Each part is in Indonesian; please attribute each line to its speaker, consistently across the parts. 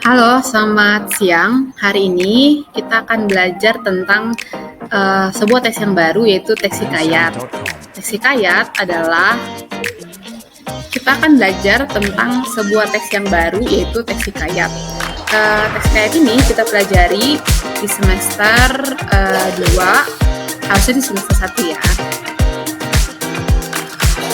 Speaker 1: Halo, selamat siang. Hari ini kita akan belajar tentang sebuah teks yang baru, yaitu teks hikayat. Teks hikayat adalah kita akan belajar tentang sebuah teks yang baru, yaitu teks hikayat. Teks hikayat ini kita pelajari di semester 2, harusnya di semester 1 ya.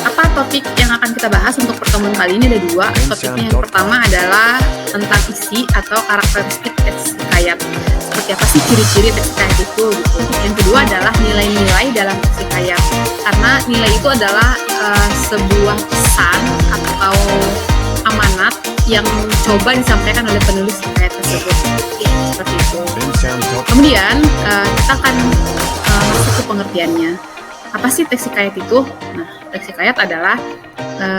Speaker 1: Apa topik yang akan kita bahas untuk pertemuan kali ini? Ada dua. Topiknya yang pertama adalah tentang isi atau karakteristik teks hikayat. Seperti apa sih ciri-ciri teks hikayat itu gitu. Yang kedua adalah nilai-nilai dalam teks hikayat. Karena nilai itu adalah sebuah pesan atau amanat yang coba disampaikan oleh penulis hikayat tersebut. Seperti itu. Kemudian kita akan masuk ke pengertiannya. Apa sih teks hikayat itu? Nah, teks hikayat adalah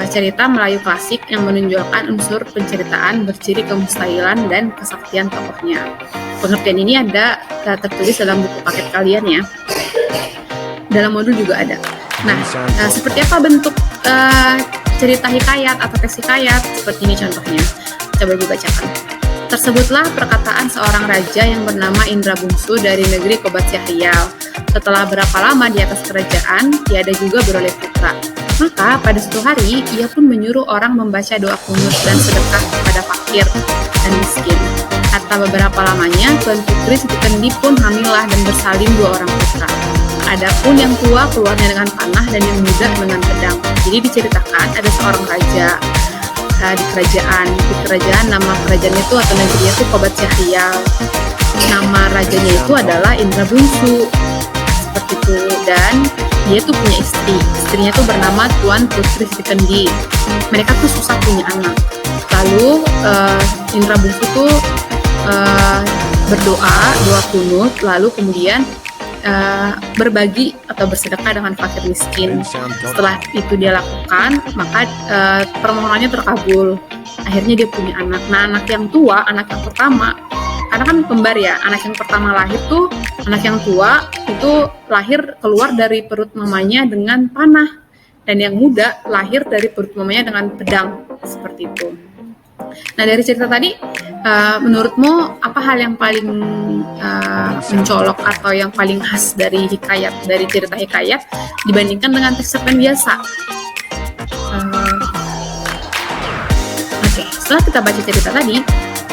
Speaker 1: cerita Melayu klasik yang menonjolkan unsur penceritaan berciri kemustahilan dan kesaktian tokohnya. Pengertian ini ada tertulis dalam buku paket kalian ya. Dalam modul juga ada. Nah, seperti apa bentuk cerita hikayat atau teks hikayat? Seperti ini contohnya. Coba ibu bacakan. Tersebutlah perkataan seorang raja yang bernama Indra Bungsu dari negeri Kobat Syahrial. Setelah berapa lama di atas kerajaan, tiada juga beroleh putra. Maka pada suatu hari, ia pun menyuruh orang membaca doa kunut dan sedekah kepada fakir dan miskin. Kata beberapa lamanya, Tuan Putri Siti Kendi pun hamillah dan bersalin 2 orang putra. Adapun yang tua keluarnya dengan panah dan yang muda dengan pedang. Jadi diceritakan ada seorang raja di kerajaan nama kerajaannya itu atau negerinya itu Kobat Syahrial. Nama rajanya itu adalah Indra Bungsu. Seperti itu, dan dia tuh punya istrinya tuh bernama Tuan Putri Siti Kendi. Mereka tuh susah punya anak. Lalu Indra Bungsu tuh berdoa, doa kunut, lalu kemudian berbagi atau bersedekah dengan fakir miskin. Setelah itu dia lakukan, maka permohonannya terkabul. Akhirnya dia punya anak. Nah, anak yang tua, anak yang pertama, karena kan kembar ya, anak yang pertama lahir tuh, anak yang tua itu lahir keluar dari perut mamanya dengan panah, dan yang muda lahir dari perut mamanya dengan pedang, seperti itu. Nah, dari cerita tadi, menurutmu apa hal yang paling mencolok atau yang paling khas dari hikayat, dari cerita hikayat dibandingkan dengan teks cerpen biasa? Oke, setelah kita baca cerita tadi,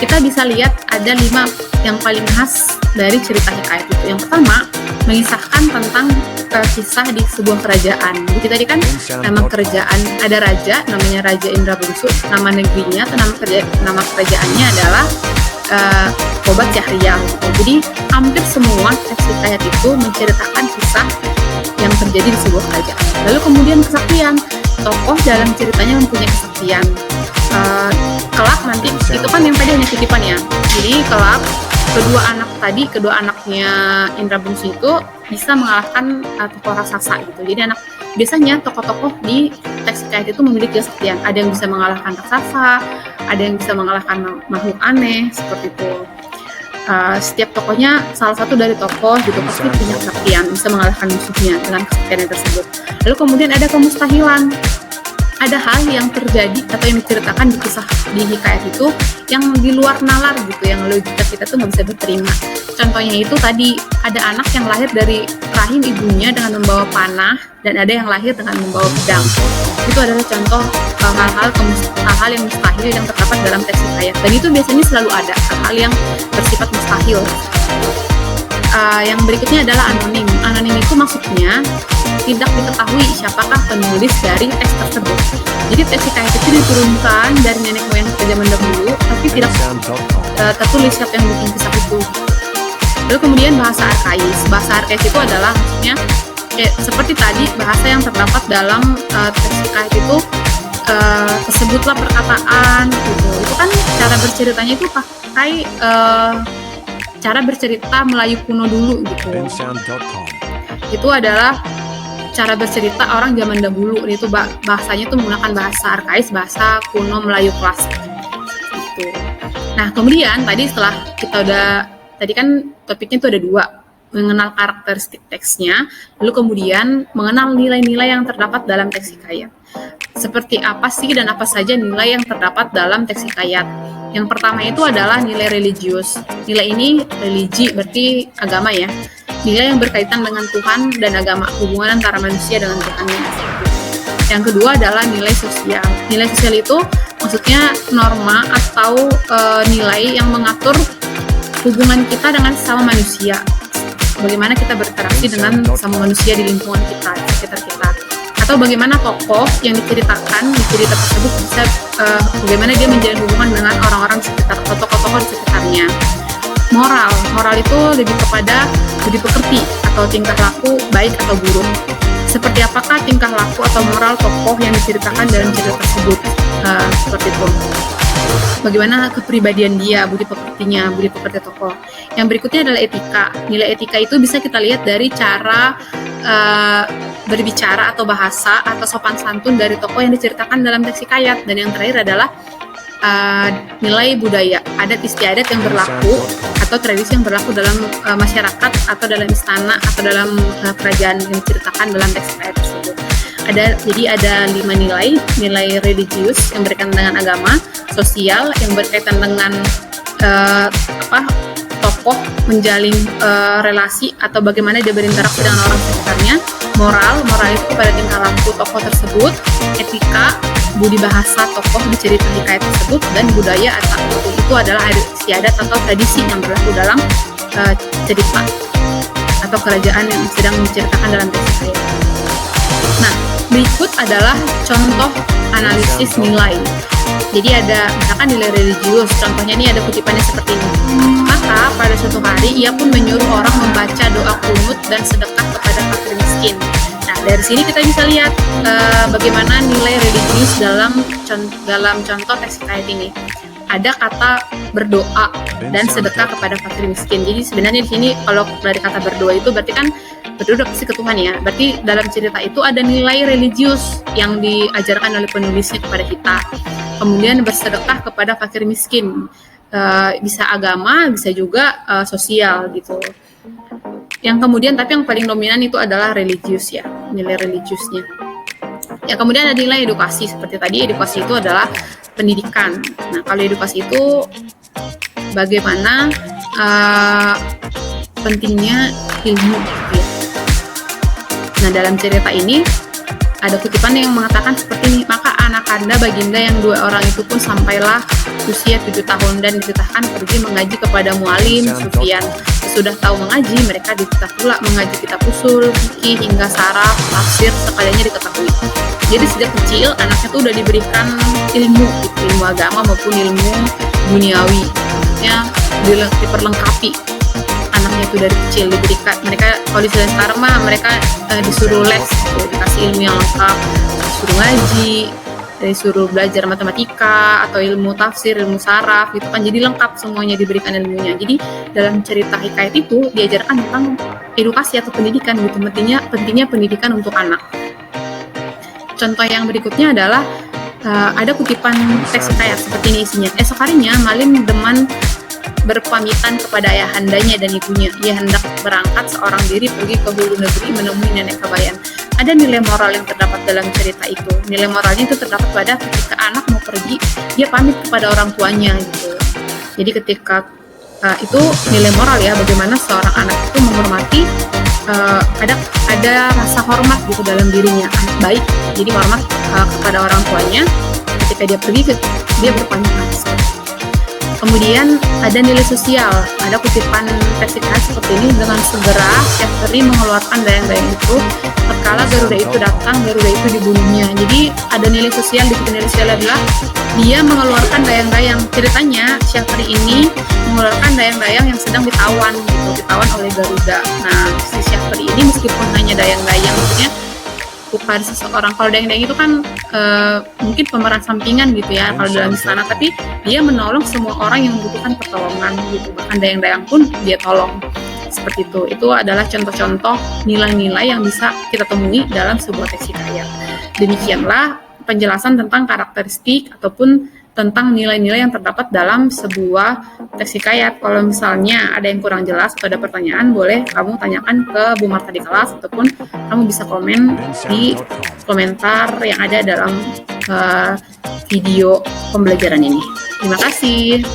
Speaker 1: kita bisa lihat ada 5 yang paling khas dari cerita hikayat itu. Yang pertama, mengisahkan tentang kisah di sebuah kerajaan. Jadi tadi kan nama kerajaan, ada raja namanya Raja Indra Bungsu, nama negerinya atau nama kerajaannya adalah Kobat Syahrial. Jadi hampir semua teks hikayat itu menceritakan kisah yang terjadi di sebuah kerajaan. Lalu kemudian kesaktian, tokoh dalam ceritanya mempunyai kesaktian. Kelak nanti itu kan yang tadi hanya kutipan ya. Jadi kelak kedua anaknya Indra Bungsu itu bisa mengalahkan tokoh raksasa gitu. Jadi biasanya tokoh-tokoh di teks hikayat itu memiliki kesaktian. Ada yang bisa mengalahkan raksasa, ada yang bisa mengalahkan makhluk aneh, seperti itu. Setiap tokohnya, salah satu dari tokoh gitu pasti punya kesaktian, bisa mengalahkan musuhnya dengan kesaktiannya tersebut. Lalu kemudian ada kemustahilan. Ada hal yang terjadi atau yang diceritakan di kisah di hikayat itu yang di luar nalar gitu, yang logika kita tuh nggak bisa diterima. Contohnya itu tadi, ada anak yang lahir dari rahim ibunya dengan membawa panah, dan ada yang lahir dengan membawa pedang. Itu adalah contoh hal-hal yang mustahil yang terdapat dalam teks hikayat, dan itu biasanya selalu ada hal-hal yang bersifat mustahil. Yang berikutnya adalah anonim. Anonim itu maksudnya tidak diketahui siapakah penulis dari teks tersebut. Jadi teks hikayat itu diturunkan dari nenek moyang kita zaman dahulu, tapi tidak tertulis siapa yang bikin kisah itu. Lalu kemudian bahasa arkais. Bahasa arkais itu adalah maksudnya seperti tadi, bahasa yang terdapat dalam teks hikayat itu tersebutlah perkataan gitu. Itu kan cara berceritanya itu pakai cara bercerita Melayu kuno dulu gitu. Itu adalah cara bercerita orang zaman dahulu. Itu bahasanya itu menggunakan bahasa arkais, bahasa kuno Melayu klasik gitu. Nah, kemudian tadi tadi kan topiknya itu ada 2, mengenal karakteristik teksnya, lalu kemudian mengenal nilai-nilai yang terdapat dalam teks hikayat. Seperti apa sih dan apa saja nilai yang terdapat dalam teks hikayat? Yang pertama itu adalah nilai religius. Nilai ini religi berarti agama ya. Nilai yang berkaitan dengan Tuhan dan agama, hubungan antara manusia dengan Tuhannya. Yang kedua adalah nilai sosial. Nilai sosial itu maksudnya norma atau nilai yang mengatur hubungan kita dengan sesama manusia. Bagaimana kita berinteraksi dengan sesama manusia di lingkungan kita, di sekitar kita. Atau bagaimana tokoh yang diceritakan di cerita tersebut bisa bagaimana dia menjalin hubungan dengan orang-orang di sekitar atau tokoh-tokoh di sekitarnya. Moral itu lebih kepada budi pekerti atau tingkah laku baik atau buruk. Seperti apakah tingkah laku atau moral tokoh yang diceritakan dalam cerita tersebut, seperti itu. Bagaimana kepribadian dia, budi pekertinya, budi pekerti tokoh. Yang berikutnya adalah etika. Nilai etika itu bisa kita lihat dari cara berbicara atau bahasa atau sopan santun dari tokoh yang diceritakan dalam teks hikayat. Dan yang terakhir adalah nilai budaya, adat istiadat yang berlaku atau tradisi yang berlaku dalam masyarakat atau dalam istana atau dalam kerajaan yang diceritakan dalam teks hikayat tersebut. Jadi ada 5 nilai religius yang berkaitan dengan agama, sosial yang berkaitan dengan tokoh menjalin relasi atau bagaimana dia berinteraksi dengan orang sekitarnya, moral itu pada tingkah laku tokoh tersebut, etika, budi bahasa tokoh di cerita hikayat tersebut, dan budaya atau itu adalah adat istiadat atau tradisi yang berlaku dalam cerita atau kerajaan yang sedang diceritakan dalam teks hikayat. Nah, berikut adalah contoh analisis nilai. Jadi ada misalkan nilai religius, contohnya ini ada kutipannya seperti ini. Maka pada suatu hari ia pun menyuruh orang membaca doa kunut dan sedekah kepada fakir miskin. Nah, dari sini kita bisa lihat bagaimana nilai religius dalam contoh teks hikayat ini. Ada kata berdoa dan sedekah kepada fakir miskin. Jadi sebenarnya di sini kalau dari kata berdoa itu berarti kan berdoa kasih ke Tuhan ya. Berarti dalam cerita itu ada nilai religius yang diajarkan oleh penulisnya kepada kita. Kemudian bersedekah kepada fakir miskin. Bisa agama, bisa juga sosial gitu. Yang kemudian tapi yang paling dominan itu adalah religius ya, nilai religiusnya. Ya, kemudian ada nilai edukasi. Seperti tadi, edukasi itu adalah pendidikan. Nah, kalau edukasi itu bagaimana pentingnya ilmu gitu ya. Nah, dalam cerita ini ada kutipan yang mengatakan seperti ini, maka anak Anda baginda yang 2 orang itu pun sampailah usia 7 tahun dan dititahkan pergi mengaji kepada mualim Sufyan. Sesudah tahu mengaji, mereka dititah pula mengaji kitab usul, fikih hingga saraf, tafsir sekaliannya diketahui. Jadi sejak kecil anaknya tuh udah diberikan ilmu agama maupun ilmu duniawi, maksudnya diperlengkapi. Anaknya itu dari kecil diberikan, mereka kalau di sekarang mah mereka disuruh les, dikasih ilmu yang lengkap, disuruh ngaji, disuruh belajar matematika atau ilmu tafsir, ilmu saraf gitu kan, jadi lengkap semuanya diberikan ilmunya. Jadi dalam cerita hikayat itu diajarkan tentang edukasi atau pendidikan gitu, pentingnya pendidikan untuk anak. Contoh yang berikutnya adalah ada kutipan teks hikayat seperti ini isinya. Esok harinya Malim Deman berpamitan kepada ayahandanya dan ibunya. Ia hendak berangkat seorang diri pergi ke hulu negeri menemui nenek Kabayan. Ada nilai moral yang terdapat dalam cerita itu. Nilai moralnya itu terdapat pada ketika anak mau pergi, dia pamit kepada orang tuanya gitu. Jadi ketika itu nilai moral ya, bagaimana seorang anak itu menghormati, ada rasa hormat gitu dalam dirinya, anak baik. Jadi hormat kepada orang tuanya. Ketika dia pergi, dia berpamitan. Kemudian ada nilai sosial, ada kutipan teks hikayat seperti ini, dengan segera Syafri mengeluarkan dayang-dayang itu, tatkala Garuda itu datang, Garuda itu dibunuhnya. Jadi ada nilai sosial, di nilai sosial adalah dia mengeluarkan dayang-dayang. Ceritanya Syafri ini mengeluarkan dayang-dayang yang sedang ditawan oleh Garuda. Nah, si Syafri ini meskipun hanya dayang-dayang, maksudnya bukan seseorang, kalau dayang-dayang itu kan mungkin pemeran sampingan gitu ya kalau dalam istana, tapi dia menolong semua orang yang membutuhkan pertolongan gitu, bahkan dayang-dayang pun dia tolong seperti itu. Itu adalah contoh-contoh nilai-nilai yang bisa kita temui dalam sebuah teks hikayat. Demikianlah penjelasan tentang karakteristik ataupun tentang nilai-nilai yang terdapat dalam sebuah teks hikayat. Kalau misalnya ada yang kurang jelas atau ada pertanyaan, boleh kamu tanyakan ke Bu Marta di kelas, ataupun kamu bisa komen di komentar yang ada dalam video pembelajaran ini. Terima kasih.